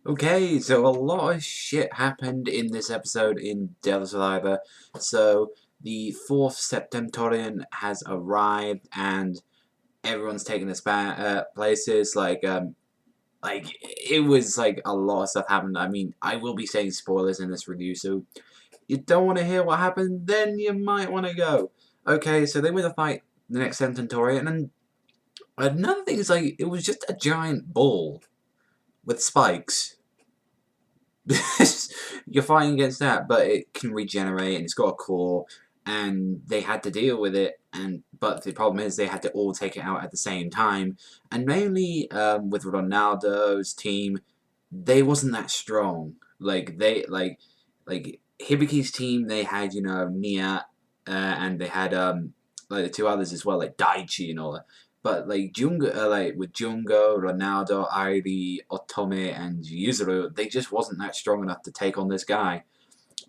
Okay, so a lot of shit happened in this episode in Savagezweipanda. So the fourth Septentorian has arrived, and everyone's taking their places. Like it was like a lot of stuff happened. I mean, I will be saying spoilers in this review, so you don't want to hear what happened, then you might want to go. Okay, so they went to fight the next Septentorian, and another thing is like it was just a giant ball with spikes. You're fighting against that, but it can regenerate and it's got a core, and they had to deal with it. But the problem is they had to all take it out at the same time, and mainly with Ronaldo's team, they wasn't that strong. Like Hibiki's team, they had Nia, and they had like the two others as well, like Daichi and all that. But like with Jungo, Ronaldo, Airi, Otome, and Yuzuru, they just wasn't that strong enough to take on this guy.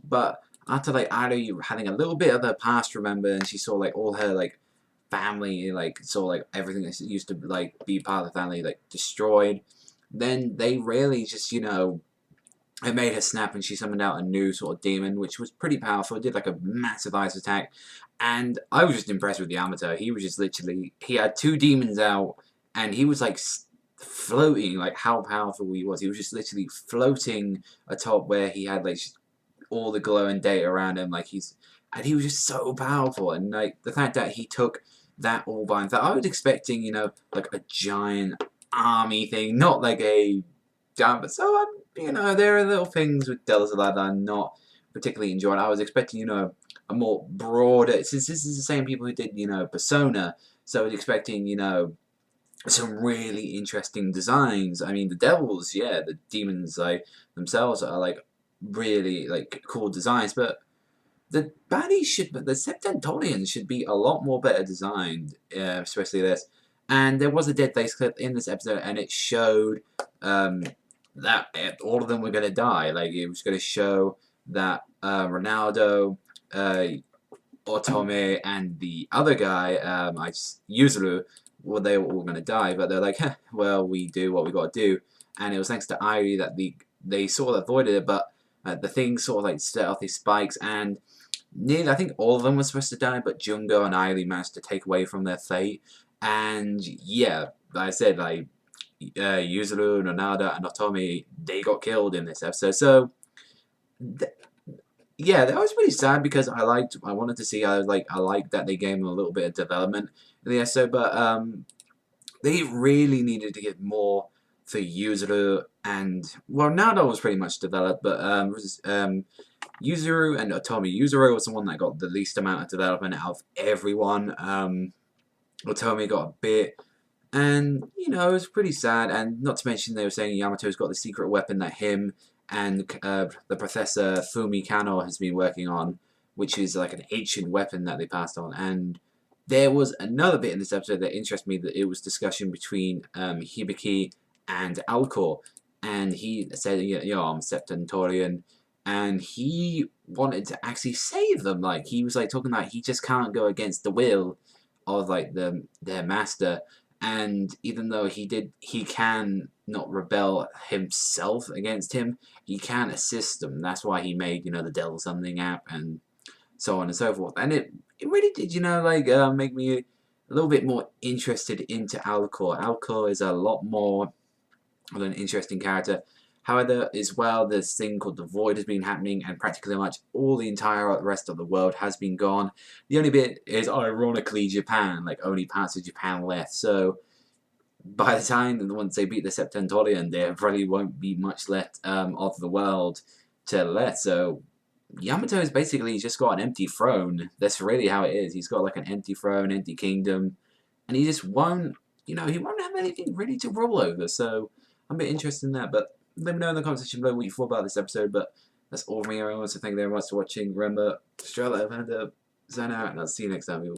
But after like Airi having a little bit of her past, remember, and she saw like all her like family, like saw like everything that used to like be part of the family like destroyed. Then they really just it made her snap, and she summoned out a new sort of demon, which was pretty powerful. It did like a massive ice attack, and I was just impressed with Yamato. He was just literally, he had two demons out, and he was like floating, like how powerful he was. He was just literally floating atop where he had like all the glowing data around him, and he was just so powerful. And like the fact that he took that all by himself, I was expecting, like a giant army thing, not like a but so there are little things with Delta that I'm not particularly enjoying. I was expecting, a more broader, since this is the same people who did, Persona, so I was expecting, some really interesting designs. I mean, the devils, yeah, the demons, like, themselves are, like, really, like, cool designs, but the the Septentorians should be a lot more better designed, especially this. And there was a Dead Face clip in this episode, and it showed, that all of them were gonna die. Like, it was gonna show that Ronaldo, Otome, and the other guy, Yuzuru, well, they were all gonna die. But they're like, well, we do what we gotta do. And it was thanks to Airi that they sort of avoided it, but the thing sort of like set off these spikes, and nearly, I think all of them were supposed to die, but Jungo and Airi managed to take away from their fate. And yeah, like I said, like Yuzuru, Ronaldo, and Otome, they got killed in this episode. So yeah, that was pretty sad because I wanted to see, I liked that they gave him a little bit of development in the episode, but they really needed to get more for Yuzuru, and well, Ronaldo was pretty much developed, but Yuzuru and Otome. Yuzuru was the one that got the least amount of development out of everyone. Otome got a bit, and it was pretty sad. And not to mention, they were saying Yamato's got the secret weapon that him and the Professor Fumi Kano has been working on, which is like an ancient weapon that they passed on. And there was another bit in this episode that interested me, that it was discussion between Hibiki and Alcor, and he said, I'm Septentorian, and he wanted to actually save them. Like, he was like talking about he just can't go against the will of like their master. And even though he can not rebel himself against him, he can assist them. That's why he made, the Devil Summoning app and so on and so forth. And it really did, make me a little bit more interested into Alcor. Alcor is a lot more of an interesting character. However, as well, this thing called the Void has been happening, and practically much all the entire rest of the world has been gone. The only bit is, ironically, Japan, like only parts of Japan left. So by the time, once they beat the Septentorian, there really won't be much left of the world to left. So Yamato is basically just got an empty throne. That's really how it is. He's got like an empty throne, empty kingdom, and he just won't, he won't have anything really to rule over. So I'm a bit interested in that, but let me know in the comment section below what you thought about this episode. But that's all from me, everyone. So thank you very much for watching. Remember, Savagezweipanda, sign out, and I'll see you next time.